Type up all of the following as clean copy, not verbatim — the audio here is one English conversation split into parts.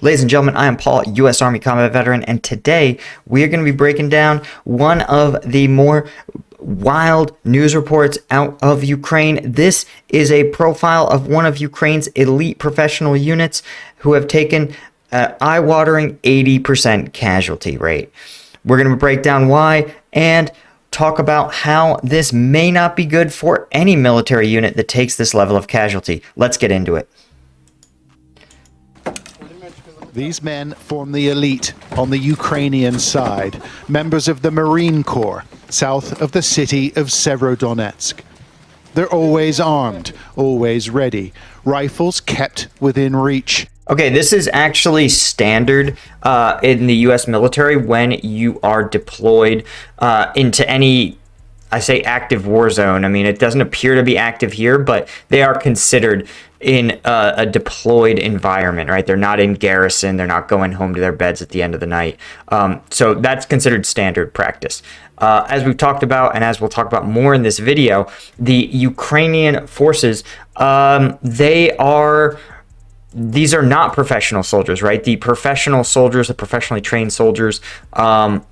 Ladies and gentlemen, I am Paul, U.S. Army combat veteran, and today we are going to be breaking down one of the more wild news reports out of Ukraine. This is a profile of one of Ukraine's elite professional units who have taken an eye-watering 80% casualty rate. We're going to break down why and talk about how this may not be good for any military unit that takes this level of casualty. Let's get into it. These men form the elite on the Ukrainian side, members of the Marine Corps, south of the city of Severodonetsk. They're always armed, always ready, rifles kept within reach. Okay, this is actually standard in the U.S. military when you are deployed into any, I say, active war zone. I mean, it doesn't appear to be active here, but they are considered in a deployed environment, right? They're not in garrison. They're not going home to their beds at the end of the night. So that's considered standard practice. As we've talked about, and as we'll talk about more in this video, the Ukrainian forces, these are not professional soldiers, right? The professional soldiers, the professionally trained soldiers, have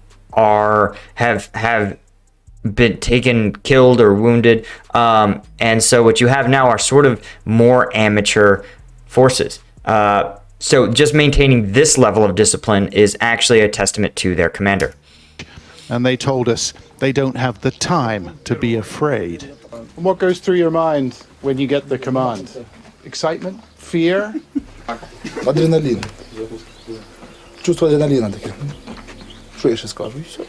been taken, killed, or wounded, and so what you have now are sort of more amateur forces. So just maintaining this level of discipline is actually a testament to their commander. And they told us they don't have the time to be afraid. What goes through your mind when you get the command? Excitement? Fear? Адреналін. Чувство адреналіна таке. Що я ще скажу? І все.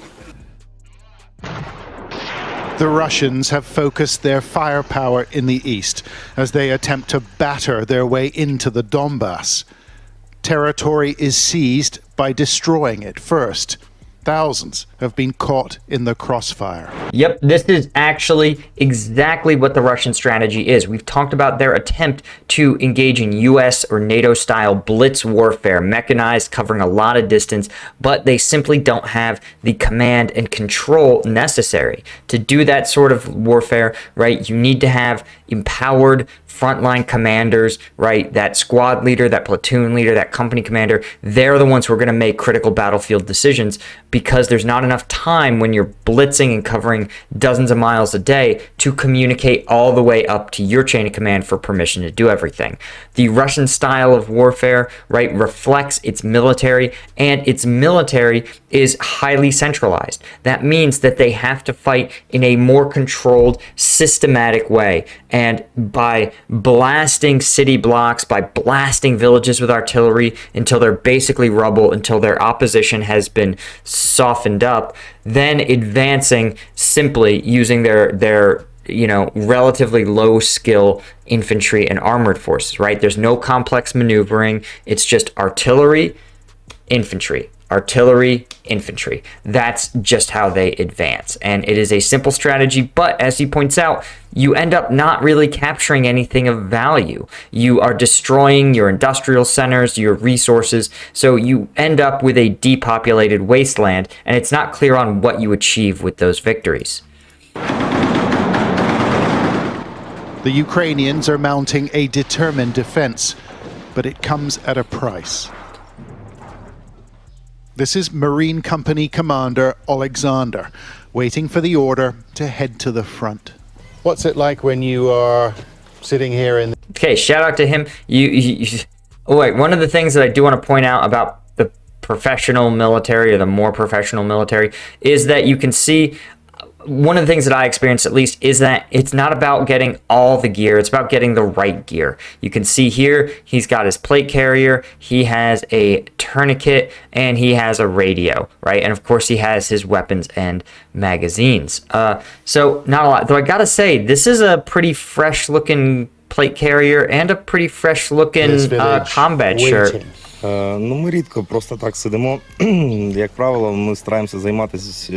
The Russians have focused their firepower in the east as they attempt to batter their way into the Donbass. Territory is seized by destroying it first. Thousands have been caught in the crossfire. Yep, this is actually exactly what the Russian strategy is. We've talked about their attempt to engage in US or NATO-style blitz warfare, mechanized, covering a lot of distance, but they simply don't have the command and control necessary. To do that sort of warfare, right, you need to have empowered frontline commanders, right? That squad leader, that platoon leader, that company commander, they're the ones who are going to make critical battlefield decisions, because there's not enough time when you're blitzing and covering dozens of miles a day to communicate all the way up to your chain of command for permission to do everything. The Russian style of warfare, right, reflects its military, and its military is highly centralized. That means that they have to fight in a more controlled, systematic way. And by blasting city blocks, by blasting villages with artillery until they're basically rubble, until their opposition has been softened up, then advancing simply using their relatively low skill infantry and armored forces, right? There's no complex maneuvering. It's just artillery, infantry. Artillery, infantry. That's just how they advance. And it is a simple strategy, but as he points out, you end up not really capturing anything of value. You are destroying your industrial centers, your resources, so you end up with a depopulated wasteland, and it's not clear on what you achieve with those victories. The Ukrainians are mounting a determined defense, but it comes at a price. This is Marine Company Commander Alexander, waiting for the order to head to the front. What's it like when you are sitting here in... Okay, shout out to him. Oh, wait, one of the things that I do want to point out about the professional military, or the more professional military, is that you can see, one of the things that I experienced at least, is that it's not about getting all the gear, it's about getting the right gear. You can see here, he's got his plate carrier, he has a tourniquet, and he has a radio, right? And of course he has his weapons and magazines. So not a lot, though I gotta say, this is a pretty fresh looking plate carrier and a pretty fresh looking combat shirt. Ну, ми рідко просто так сидимо. Як правило, ми стараємося займатися,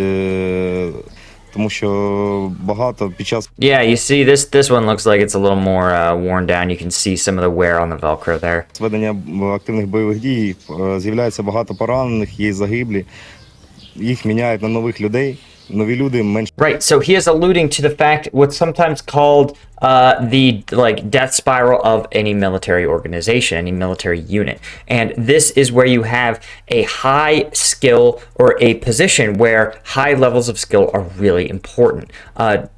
тому що багато під час... Yeah, you see, this one looks like it's a little more worn down. You can see some of the wear on the Velcro there. Ведення активних бойових дій з'являється багато поранених, є загиблі. Їх міняють на нових людей. Нові люди менш... Right, so he is alluding to the fact what's sometimes called the like death spiral of any military organization, any military unit. And this is where you have a high skill or a position where high levels of skill are really important.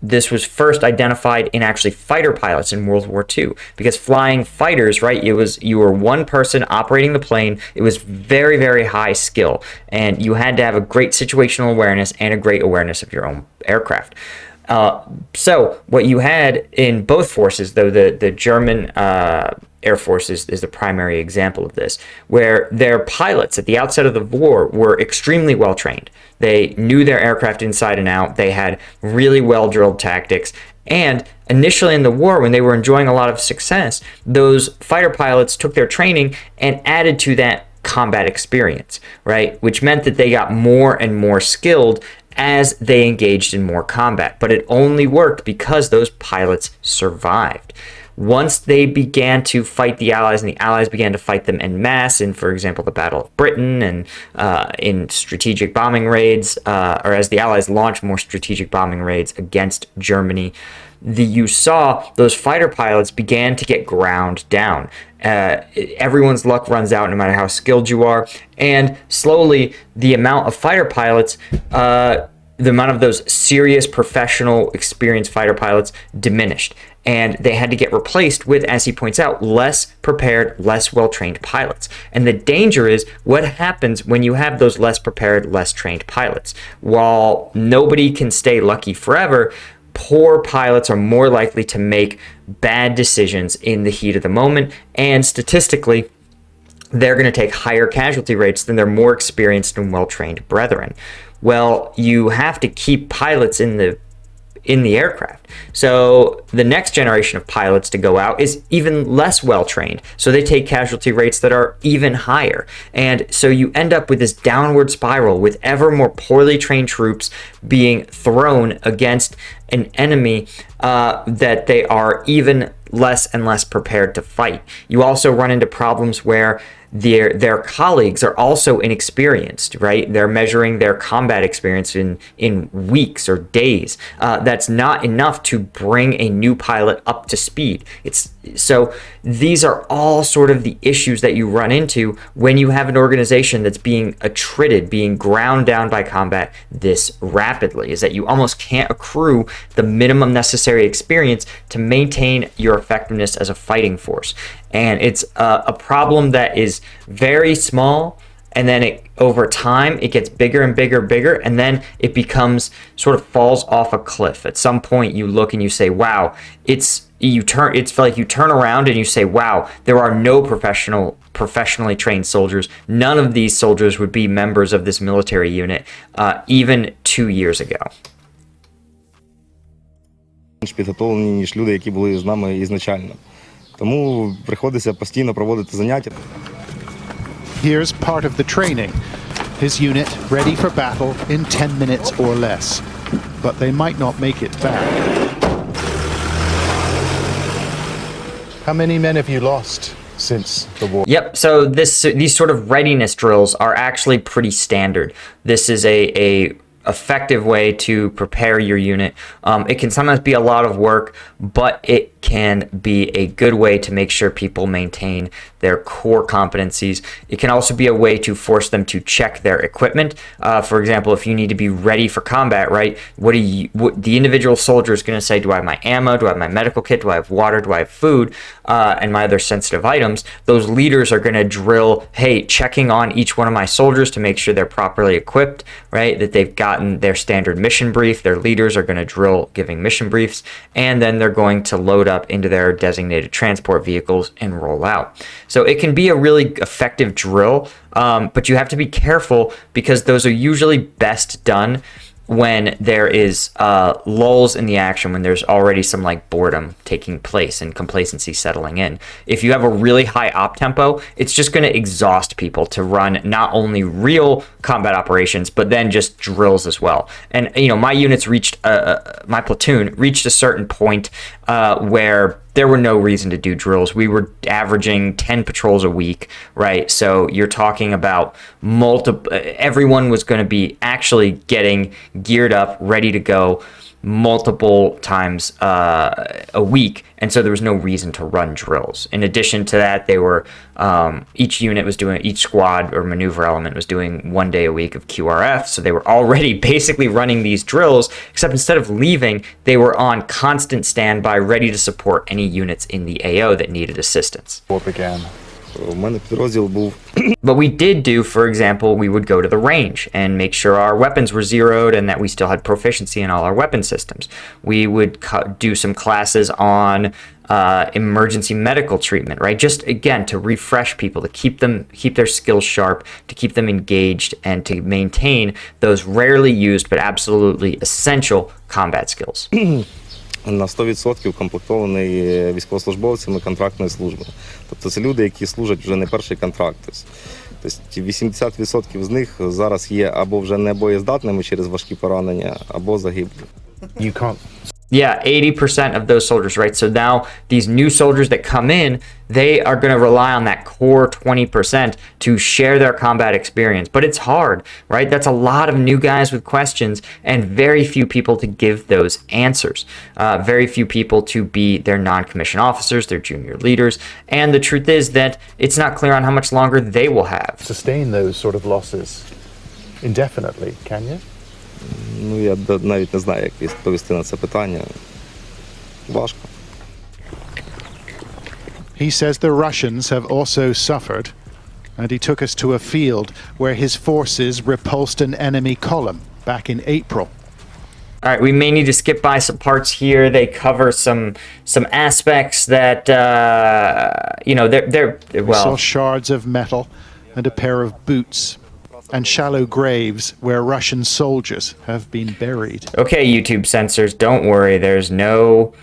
This was first identified in actually fighter pilots in World War II, because flying fighters, right, you were one person operating the plane. It was very, very high skill, and you had to have a great situational awareness and a great awareness of your own aircraft. So what you had in both forces, though, the German Air Force is the primary example of this, where their pilots at the outset of the war were extremely well trained. They knew their aircraft inside and out. They had really well drilled tactics. And initially in the war, when they were enjoying a lot of success, those fighter pilots took their training and added to that combat experience, right? Which meant that they got more and more skilled as they engaged in more combat. But it only worked because those pilots survived. Once they began to fight the Allies, and the Allies began to fight them en masse in, for example, the Battle of Britain, and in strategic bombing raids, or as the Allies launched more strategic bombing raids against Germany, you saw those fighter pilots began to get ground down. Everyone's luck runs out no matter how skilled you are, and slowly the amount of fighter pilots, the amount of those serious, professional, experienced fighter pilots diminished, and they had to get replaced with, as he points out, less prepared, less well-trained pilots. And the danger is what happens when you have those less prepared, less trained pilots. While nobody can stay lucky forever, poor pilots are more likely to make bad decisions in the heat of the moment, and statistically, they're going to take higher casualty rates than their more experienced and well-trained brethren. Well, you have to keep pilots in the aircraft. So the next generation of pilots to go out is even less well trained. So they take casualty rates that are even higher. And so you end up with this downward spiral with ever more poorly trained troops being thrown against an enemy that they are even less and less prepared to fight. You also run into problems where their colleagues are also inexperienced, right? They're measuring their combat experience in weeks or days. That's not enough to bring a new pilot up to speed. So these are all sort of the issues that you run into when you have an organization that's being attrited, being ground down by combat this rapidly, is that you almost can't accrue the minimum necessary experience to maintain your effectiveness as a fighting force. And it's a problem that is very small, and then over time it gets bigger and bigger and bigger, and then it becomes sort of falls off a cliff. At some point you look and you say, wow, it's like you turn around and you say, wow, there are no professionally trained soldiers. None of these soldiers would be members of this military unit even 2 years ago. Підготовлені, ніж люди, які були з нами ізначально. Тому приходиться постійно проводити заняття. Here's part of the training. His unit ready for battle in 10 minutes or less. But they might not make it back. How many men have you lost since the war? Yep, so these sort of readiness drills are actually pretty standard. This is a effective way to prepare your unit. It can sometimes be a lot of work, but it can be a good way to make sure people maintain their core competencies. It can also be a way to force them to check their equipment. For example, if you need to be ready for combat, right? What the individual soldier is going to say, do I have my ammo? Do I have my medical kit? Do I have water? Do I have food? And my other sensitive items. Those leaders are going to drill, hey, checking on each one of my soldiers to make sure they're properly equipped, right? That they've gotten their standard mission brief. Their leaders are going to drill giving mission briefs, and then they're going to load up into their designated transport vehicles and roll out. So it can be a really effective drill, but you have to be careful because those are usually best done when there is lulls in the action, when there's already some like boredom taking place and complacency settling in. If you have a really high op tempo, it's just going to exhaust people to run not only real combat operations, but then just drills as well. And my units reached, my platoon reached a certain point where there were no reason to do drills. We were averaging 10 patrols a week, right? So you're talking about everyone was going to be actually getting geared up, ready to go multiple times a week, and so there was no reason to run drills. In addition to that, they were each squad or maneuver element was doing 1 day a week of QRF, so they were already basically running these drills, except instead of leaving, they were on constant standby, ready to support any units in the AO that needed assistance. Up again. У мене підрозділ був But we did do, for example, we would go to the range and make sure our weapons were zeroed and that we still had proficiency in all our weapon systems. We would do some classes on emergency medical treatment, right? Just again to refresh people, to keep their skills sharp, to keep them engaged, and to maintain those rarely used but absolutely essential combat skills. на 100% комплектований військовослужбовцями контрактної служби. Тобто це люди, які служать вже не перший контракт. Тобто 80% з них зараз є або вже не боєздатними через важкі поранення, або загиблі. You can't. Yeah, 80% of those soldiers, right? So now these new soldiers that come in, they are going to rely on that core 20% to share their combat experience. But it's hard, right? That's a lot of new guys with questions and very few people to give those answers. Very few people to be their non-commissioned officers, their junior leaders. And the truth is that it's not clear on how much longer they will have. Sustain those sort of losses indefinitely, can you? Ну, я навіть не знаю, як відповісти на це питання. Важко. He says the Russians have also suffered, and he took us to a field where his forces repulsed an enemy column back in April. All right, we may need to skip by some parts here. They cover some aspects that they're We saw well. shards of metal and a pair of boots, and shallow graves where Russian soldiers have been buried. Okay, YouTube censors, don't worry. There's no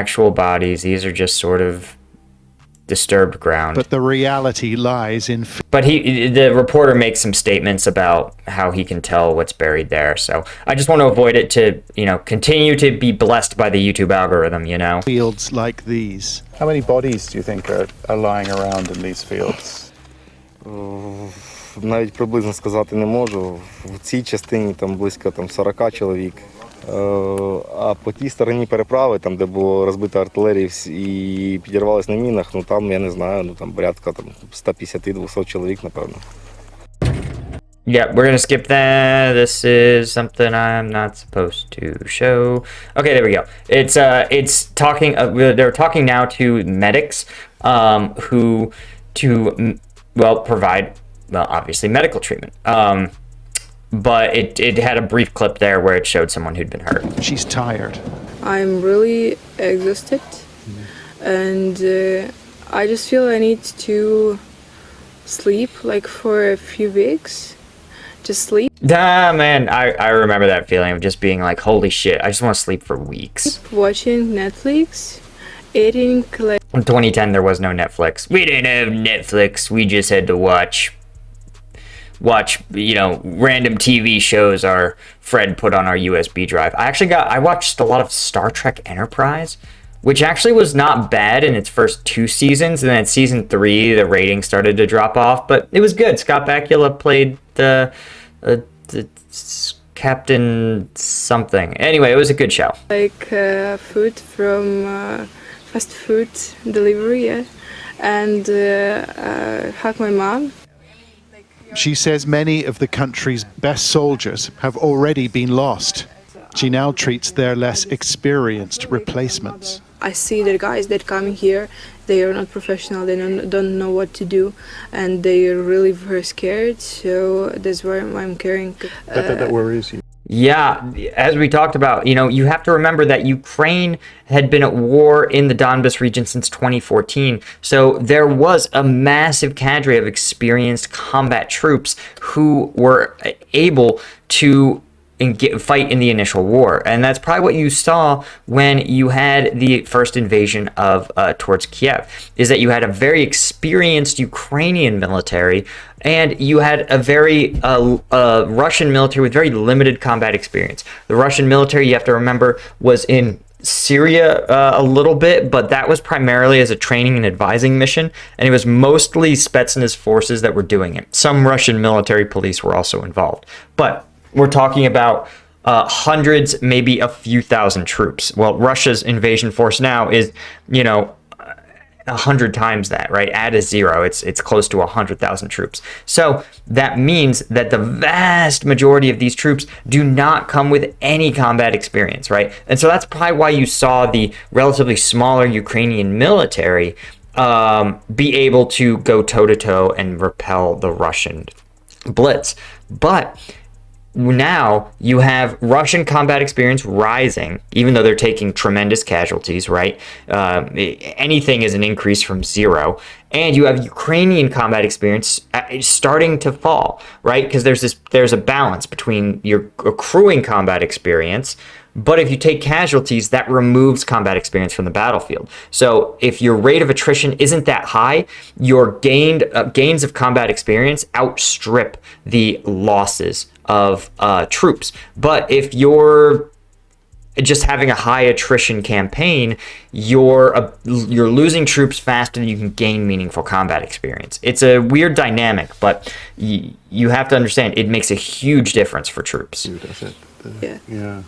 actual bodies. These are just sort of disturbed ground. But the reality lies in But the reporter makes some statements about how he can tell what's buried there. So I just want to avoid it to, continue to be blessed by the YouTube algorithm, fields like these. How many bodies do you think are lying around in these fields? Навіть приблизно сказати не можу. В цій частині там близько 40 чоловік. А по тій стороні переправи, там де було розбито артилерію і підірвалися на мінах, там я не знаю, там порядка 150-200 чоловік, напевно. Yeah, we're gonna skip that. This is something I'm not supposed to show. Okay, there we go. It's talking. They're talking now to medics, who provide obviously medical treatment. But it had a brief clip there where it showed someone who'd been hurt. She's tired. I'm really exhausted, and I just feel I need to sleep like for a few weeks. Just sleep. Ah, man, I remember that feeling of just being like, holy shit, I just want to sleep for weeks. Watching Netflix, eating like. In 2010, there was no Netflix. We didn't have Netflix. We just had to watch random TV shows our Fred put on our USB drive. I watched a lot of Star Trek Enterprise, which actually was not bad in its first 2 seasons, and then season 3 the rating started to drop off, but it was good. Scott Bakula played the Captain something. Anyway, it was a good show. Like food from fast food delivery, yeah, and hug my mom. She says many of the country's best soldiers have already been lost. She now treats their less experienced replacements. I see the guys that come here, they are not professional, they don't know what to do, and they are really very scared, so that's why I'm carrying. That worries you. Yeah, as we talked about, you have to remember that Ukraine had been at war in the Donbas region since 2014. So there was a massive cadre of experienced combat troops who were able to fight in the initial war. And that's probably what you saw when you had the first invasion of towards Kiev, is that you had a very experienced Ukrainian military and you had a very Russian military with very limited combat experience. The Russian military, you have to remember, was in Syria a little bit, but that was primarily as a training and advising mission, and it was mostly Spetsnaz forces that were doing it. Some Russian military police were also involved. But we're talking about hundreds, maybe a few thousand troops. Well, Russia's invasion force now is, 100 times that, right? Add a zero, it's close to 100,000 troops. So that means that the vast majority of these troops do not come with any combat experience, right? And so that's probably why you saw the relatively smaller Ukrainian military be able to go toe-to-toe and repel the Russian blitz. But now you have Russian combat experience rising, even though they're taking tremendous casualties, right? Anything is an increase from zero. And you have Ukrainian combat experience starting to fall, right? Because there's a balance between your accruing combat experience, but if you take casualties, that removes combat experience from the battlefield. So if your rate of attrition isn't that high, your gains of combat experience outstrip the losses of troops. But if you're just having a high attrition campaign, you're losing troops faster than you can gain meaningful combat experience. It's a weird dynamic, but you have to understand it makes a huge difference for troops. Yeah.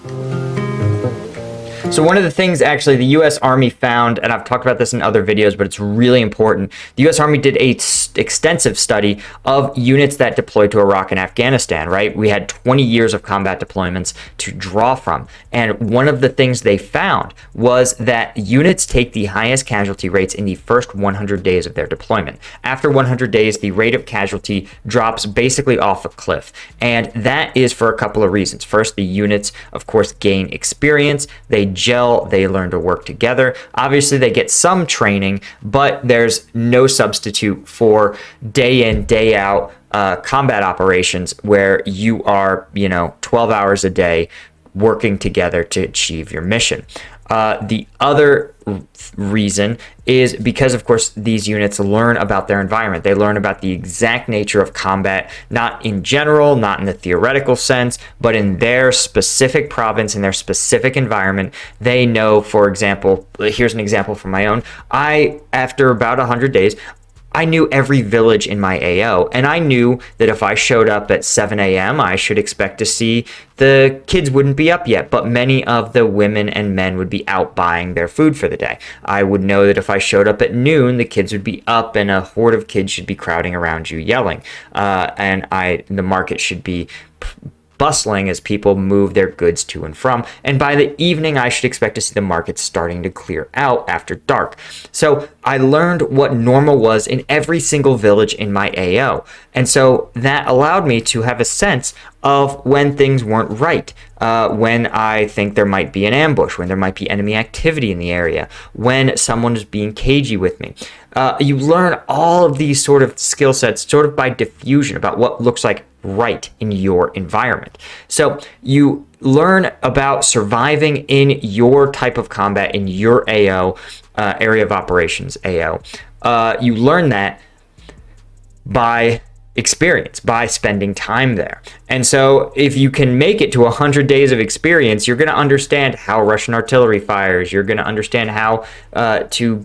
So one of the things actually the U.S. Army found, and I've talked about this in other videos, but it's really important. The U.S. Army did a extensive study of units that deployed to Iraq and Afghanistan, right? We had 20 years of combat deployments to draw from. And one of the things they found was that units take the highest casualty rates in the first 100 days of their deployment. After 100 days, the rate of casualty drops basically off a cliff. And that is for a couple of reasons. First, the units, of course, gain experience. They gel, they learn to work together. Obviously, they get some training, but there's no substitute for day in, day out combat operations where you are, 12 hours a day working together to achieve your mission. The other reason is because, of course, these units learn about their environment. They learn about the exact nature of combat, not in general, not in the theoretical sense, but in their specific province, in their specific environment. They know, for example, here's an example from my own. After about 100 days, I knew every village in my AO, and I knew that if I showed up at 7 a.m., I should expect to see the kids wouldn't be up yet, but many of the women and men would be out buying their food for the day. I would know that if I showed up at noon, the kids would be up and a horde of kids should be crowding around you yelling. And the market should be bustling as people move their goods to and from. And by the evening, I should expect to see the market starting to clear out after dark. So I learned what normal was in every single village in my AO. And so that allowed me to have a sense of when things weren't right, when I think there might be an ambush, when there might be enemy activity in the area, when someone is being cagey with me. You learn all of these sort of skill sets sort of by diffusion about what looks like right in your environment. So you learn about surviving in your type of combat, in your AO, area of operations, AO. You learn that by experience, by spending time there. And so if you can make it to 100 days of experience, you're going to understand how Russian artillery fires. You're going to understand how to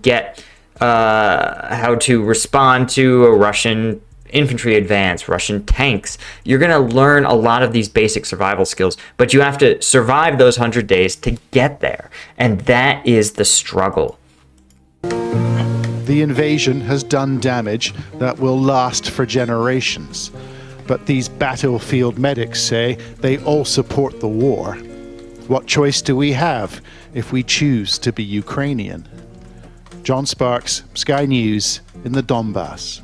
respond to a Russian infantry advance, Russian tanks. You're going to learn a lot of these basic survival skills, but you have to survive those 100 days to get there. And that is the struggle. The invasion has done damage that will last for generations. But these battlefield medics say they all support the war. What choice do we have if we choose to be Ukrainian? John Sparks, Sky News in the Donbass.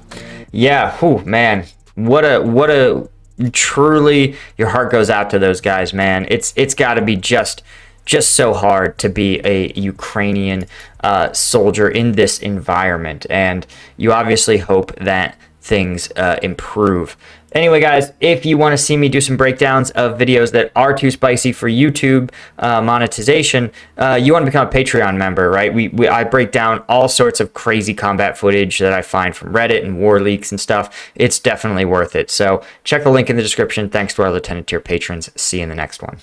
Yeah, man, what a truly, your heart goes out to those guys, man. It's got to be just so hard to be a Ukrainian soldier in this environment, and you obviously hope that things improve. Anyway, guys, if you want to see me do some breakdowns of videos that are too spicy for YouTube monetization, you want to become a Patreon member, right? I break down all sorts of crazy combat footage that I find from Reddit and war leaks and stuff. It's definitely worth it. So check the link in the description. Thanks to our Lieutenant Tier patrons. See you in the next one.